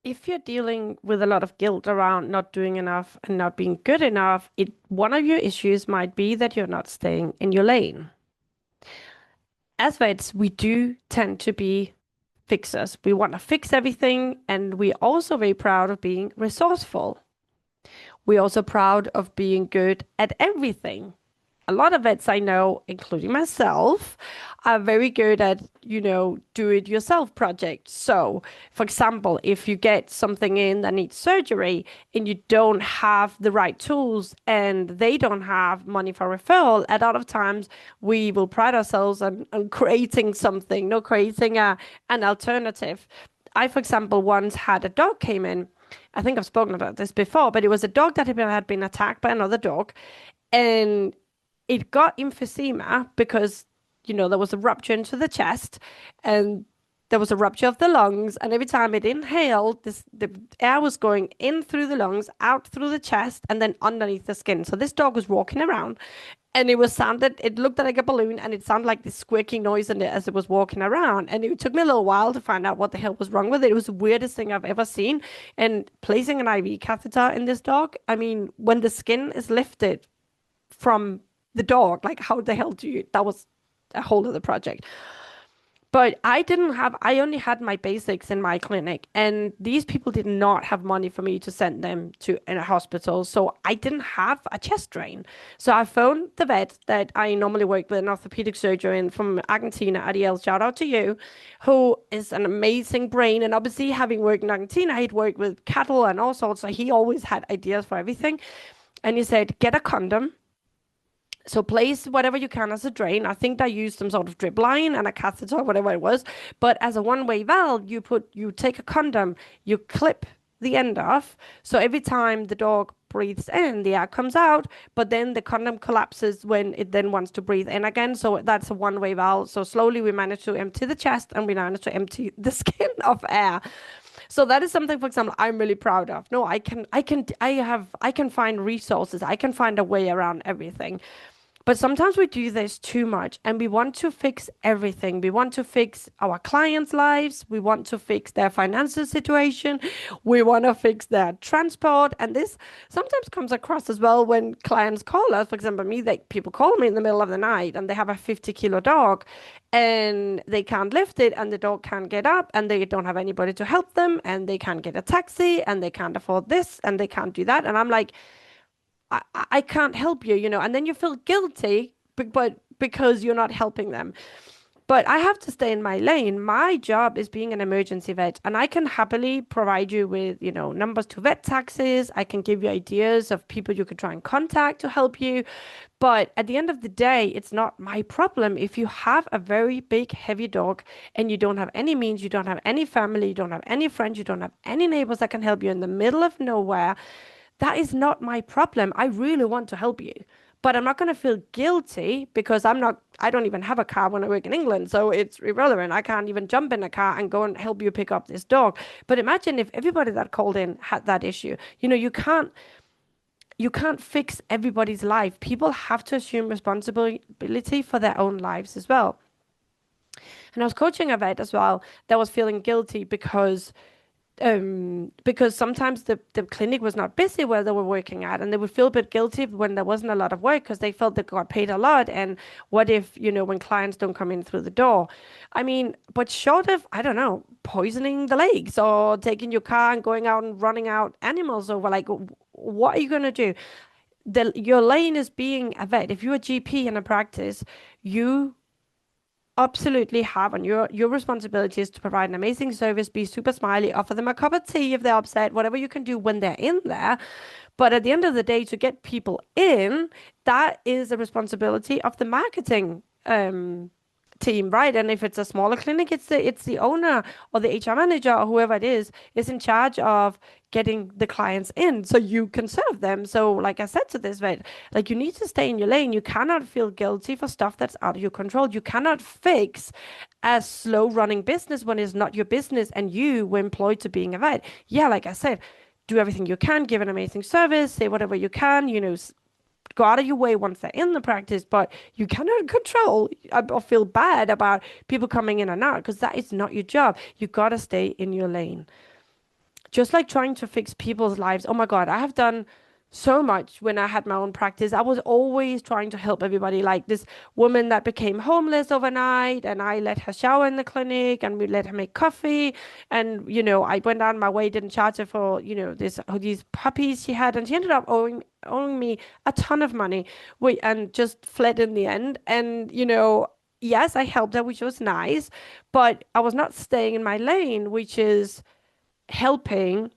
if you're dealing with a lot of guilt around not doing enough and not being good enough, one of your issues might be that you're not staying in your lane. As vets, we do tend to be fixers. We want to fix everything, and we're also very proud of being resourceful. We're also proud of being good at everything. A lot of vets I know, including myself, are very good at, do it yourself projects. So, for example, if you get something in that needs surgery and you don't have the right tools and they don't have money for referral, a lot of times we will pride ourselves on creating something, no, creating an alternative. I, for example, once had a dog came in. I think I've spoken about this before, but it was a dog that had been attacked by another dog. And it got emphysema because, there was a rupture into the chest and there was a rupture of the lungs. And every time it inhaled, the air was going in through the lungs, out through the chest, and then underneath the skin. So this dog was walking around and it looked like a balloon and it sounded like this squeaking noise in it as it was walking around. And it took me a little while to find out what the hell was wrong with it. It was the weirdest thing I've ever seen. And placing an IV catheter in this dog, I mean, when the skin is lifted from the dog. Like, how the hell do you? That was a whole other project. But I only had my basics in my clinic, and these people did not have money for me to send them to in a hospital. So I didn't have a chest drain. So I phoned the vet that I normally work with, an orthopedic surgeon from Argentina, Ariel, shout out to you, who is an amazing brain. And obviously, having worked in Argentina, he'd worked with cattle and all sorts. So he always had ideas for everything. And he said, get a condom, so place whatever you can as a drain. I think I used some sort of drip line and a catheter, whatever it was. But as a one-way valve, you take a condom, you clip the end off. So every time the dog breathes in, the air comes out, but then the condom collapses when it then wants to breathe in again. So that's a one-way valve. So slowly we manage to empty the chest and we manage to empty the skin of air. So that is something, for example, I'm really proud of. No, I can find resources. I can find a way around everything. But sometimes we do this too much and we want to fix everything. We want to fix our clients' lives. We want to fix their financial situation. We want to fix their transport. And this sometimes comes across as well when clients call us. For example, people call me in the middle of the night and they have a 50-kilo dog and they can't lift it and the dog can't get up and they don't have anybody to help them and they can't get a taxi and they can't afford this and they can't do that. And I'm like, I can't help you, and then you feel guilty, but because you're not helping them. But I have to stay in my lane. My job is being an emergency vet, and I can happily provide you with, numbers to vet taxes. I can give you ideas of people you could try and contact to help you. But at the end of the day, it's not my problem. If you have a very big, heavy dog and you don't have any means, you don't have any family, you don't have any friends, you don't have any neighbors that can help you in the middle of nowhere, that is not my problem. I really want to help you, but I'm not going to feel guilty because I don't even have a car when I work in England. So it's irrelevant. I can't even jump in a car and go and help you pick up this dog. But imagine if everybody that called in had that issue. You can't fix everybody's life. People have to assume responsibility for their own lives as well. And I was coaching a vet as well that was feeling guilty because sometimes the clinic was not busy where they were working at and they would feel a bit guilty when there wasn't a lot of work because they felt they got paid a lot. And what if, when clients don't come in through the door? I mean, but short of, I don't know, poisoning the lakes or taking your car and going out and running out animals over, like, what are you going to do? Your lane is being a vet. If you're a GP in a practice, you absolutely have, and your responsibility is to provide an amazing service, be super smiley, offer them a cup of tea if they're upset, whatever you can do when they're in there. But at the end of the day, to get people in, that is a responsibility of the marketing team, right? And if it's a smaller clinic, it's the owner or the HR manager or whoever it is in charge of getting the clients in so you can serve them. So like I said to this vet, like, you need to stay in your lane. You cannot feel guilty for stuff that's out of your control. You cannot fix a slow running business when it's not your business and you were employed to being a vet. Yeah, like I said, do everything you can, give an amazing service, say whatever you can, go out of your way once they're in the practice, but you cannot control or feel bad about people coming in and out because that is not your job. You got to stay in your lane. just like trying to fix people's lives. Oh my God, I have done so much when I had my own practice. I was always trying to help everybody. Like this woman that became homeless overnight, and I let her shower in the clinic, and we let her make coffee. And, I went on my way, didn't charge her for, these puppies she had, and she ended up owing me a ton of money. And just fled in the end. And, yes, I helped her, which was nice, but I was not staying in my lane, which is helping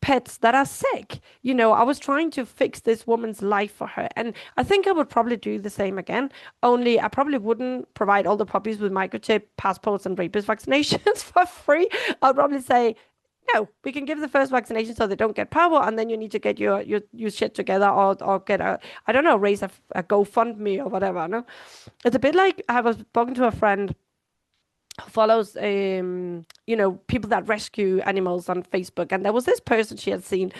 pets that are sick. I was trying to fix this woman's life for her. And I think I would probably do the same again. Only I probably wouldn't provide all the puppies with microchip passports and rabies vaccinations for free. I'll probably say, no, we can give the first vaccination so they don't get power, and then you need to get your shit together, or get I don't know, raise a GoFundMe or whatever. No, it's a bit like I was talking to a friend follows people that rescue animals on Facebook, and there was this person she had seen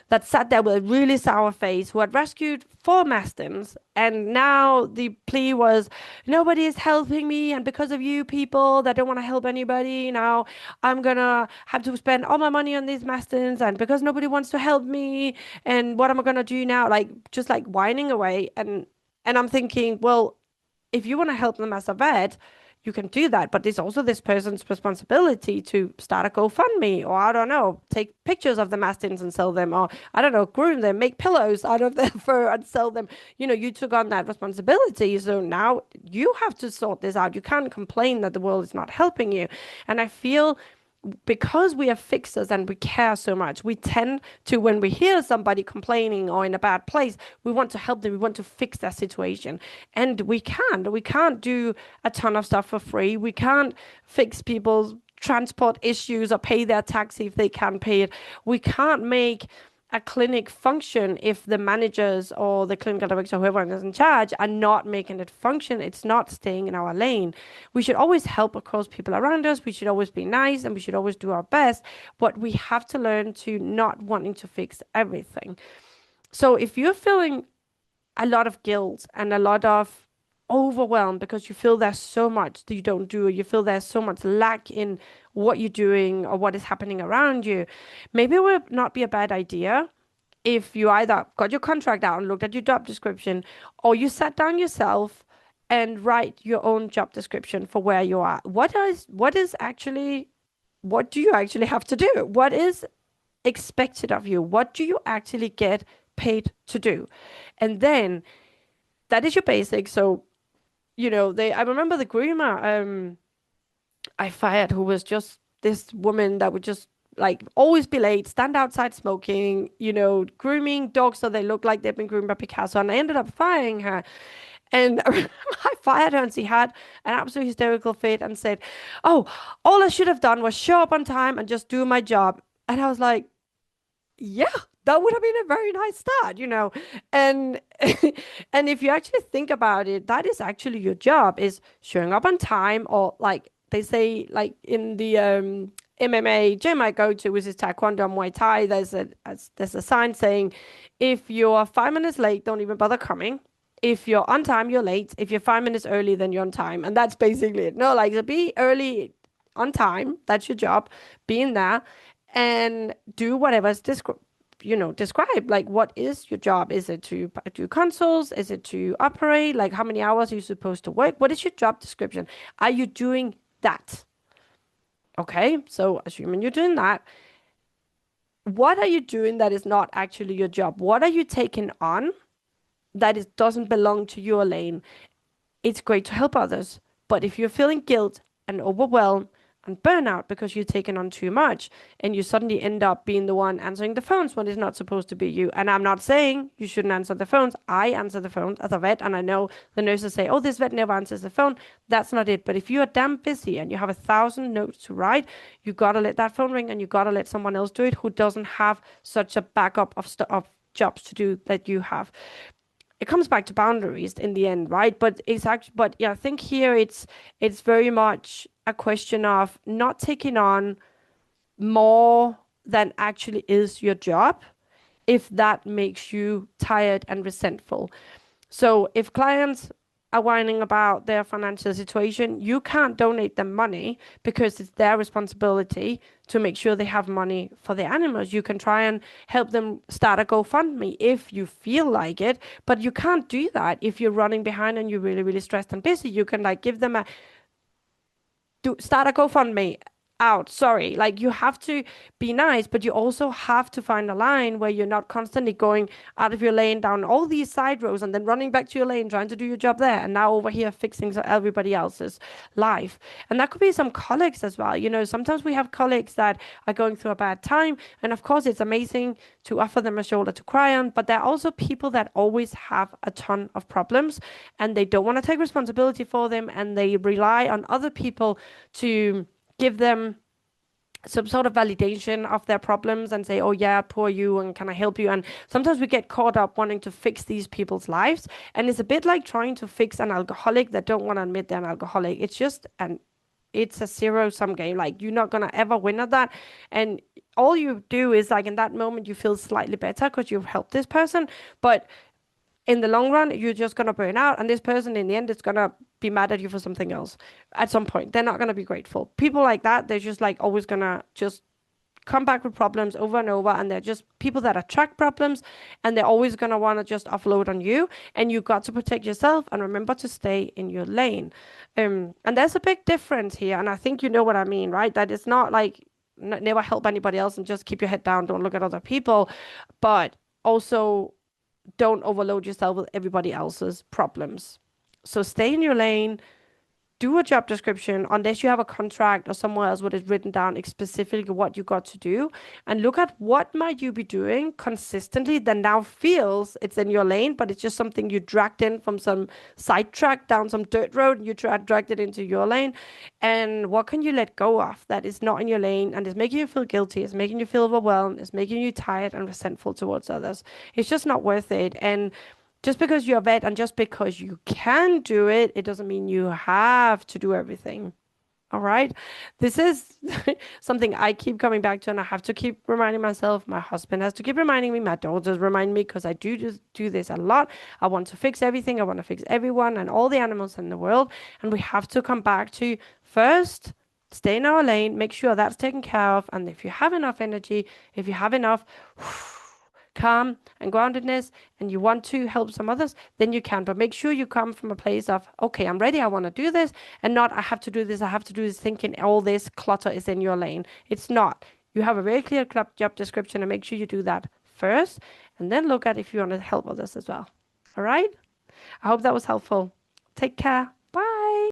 that sat there with a really sour face who had rescued 4 mastins, and now the plea was, nobody is helping me, and because of you people that don't want to help anybody, now I'm gonna have to spend all my money on these mastins, and because nobody wants to help me, and what am I gonna do now, like just like whining away. And I'm thinking, well, if you want to help them as a vet, you can do that. But it's also this person's responsibility to start a GoFundMe, or I don't know, take pictures of the mastins and sell them, or I don't know, groom them, make pillows out of their fur and sell them. You took on that responsibility. So now you have to sort this out. You can't complain that the world is not helping you. And I feel because we are fixers and we care so much, we tend to, when we hear somebody complaining or in a bad place, we want to help them. We want to fix their situation. And we can't. We can't do a ton of stuff for free. We can't fix people's transport issues or pay their taxi if they can't pay it. We can't make a clinic function if the managers or the clinical director, whoever is in charge, are not making it function. It's not staying in our lane. We should always help, of course, people around us. We should always be nice, and we should always do our best. But we have to learn to not wanting to fix everything. So if you're feeling a lot of guilt and a lot of overwhelmed because you feel there's so much that you don't do, or you feel there's so much lack in what you're doing or what is happening around you, maybe it would not be a bad idea if you either got your contract out and looked at your job description, or you sat down yourself and write your own job description for where you are. What do you actually have to do? What is expected of you? What do you actually get paid to do? And then that is your basic. So, I remember the groomer I fired, who was just this woman that would just like always be late, stand outside smoking, grooming dogs so they look like they've been groomed by Picasso. And I ended up firing her. And I fired her, and she had an absolute hysterical fit and said, oh, all I should have done was show up on time and just do my job. And I was like, yeah, that would have been a very nice start. And and if you actually think about it, that is actually your job, is showing up on time, or like they say, like in the MMA gym I go to, which is Taekwondo and Muay Thai, there's a sign saying, if you're 5 minutes late, don't even bother coming. If you're on time, you're late. If you're 5 minutes early, then you're on time. And that's basically it. No, like, so be early, on time. That's your job. Be in there and do whatever's described. Like, what is your job? Is it to do consoles? Is it to operate? Like, how many hours are you supposed to work? What is your job description? Are you doing that? Okay, so assuming you're doing that, what are you doing that is not actually your job? What are you taking on that doesn't belong to your lane? It's great to help others, but if you're feeling guilt and overwhelmed and burnout because you're taking on too much, and you suddenly end up being the one answering the phones when it's not supposed to be you. And I'm not saying you shouldn't answer the phones. I answer the phones as a vet, and I know the nurses say, oh, this vet never answers the phone. That's not it. But if you are damn busy and you have 1,000 notes to write, you got to let that phone ring, and you got to let someone else do it who doesn't have such a backup of jobs to do that you have. It comes back to boundaries in the end, right? But it's actually, but yeah, I think here it's very much a question of not taking on more than actually is your job, if that makes you tired and resentful. So if clients are whining about their financial situation, you can't donate them money because it's their responsibility to make sure they have money for the animals. You can try and help them start a GoFundMe if you feel like it, but you can't do that if you're running behind and you're really, really stressed and busy. You can like give them a start a GoFundMe out. Sorry. Like you have to be nice, but you also have to find a line where you're not constantly going out of your lane down all these side roads and then running back to your lane, trying to do your job there. And now over here fixing everybody else's life. And that could be some colleagues as well. You know, sometimes we have colleagues that are going through a bad time. And of course, it's amazing to offer them a shoulder to cry on. But there are also people that always have a ton of problems and they don't want to take responsibility for them. And they rely on other people to give them some sort of validation of their problems and say, oh yeah, poor you, and can I help you? And sometimes we get caught up wanting to fix these people's lives. And it's a bit like trying to fix an alcoholic that don't want to admit they're an alcoholic. It's a zero-sum game. Like you're not gonna ever win at that. And all you do is like in that moment you feel slightly better because you've helped this person. But in the long run, you're just going to burn out. And this person, in the end, is going to be mad at you for something else at some point. They're not going to be grateful. People like that, they're just like always going to just come back with problems over and over. And they're just people that attract problems. And they're always going to want to just offload on you. And you've got to protect yourself and remember to stay in your lane. And there's a big difference here. And I think you know what I mean, right? That it's not like never help anybody else and just keep your head down. Don't look at other people. But also, don't overload yourself with everybody else's problems. So stay in your lane, do a job description unless you have a contract or somewhere else where it's written down specifically what you got to do, and look at what might you be doing consistently that now feels it's in your lane, but it's just something you dragged in from some sidetrack down some dirt road and you dragged it into your lane. And what can you let go of that is not in your lane and is making you feel guilty, is making you feel overwhelmed, is making you tired and resentful towards others. It's just not worth it. And just because you're a vet and just because you can do it, it doesn't mean you have to do everything. All right. This is something I keep coming back to, and I have to keep reminding myself. My husband has to keep reminding me. My daughters remind me because I do just do this a lot. I want to fix everything. I want to fix everyone and all the animals in the world. And we have to come back to first, stay in our lane, make sure that's taken care of. And if you have enough energy, if you have enough calm and groundedness and you want to help some others, then you can. But make sure you come from a place of, okay, I'm ready, I want to do this, and not I have to do this, I have to do this, thinking all this clutter is in your lane. It's not. You have a very clear job description and make sure you do that first and then look at if you want to help others as well. All right? I hope that was helpful. Take care.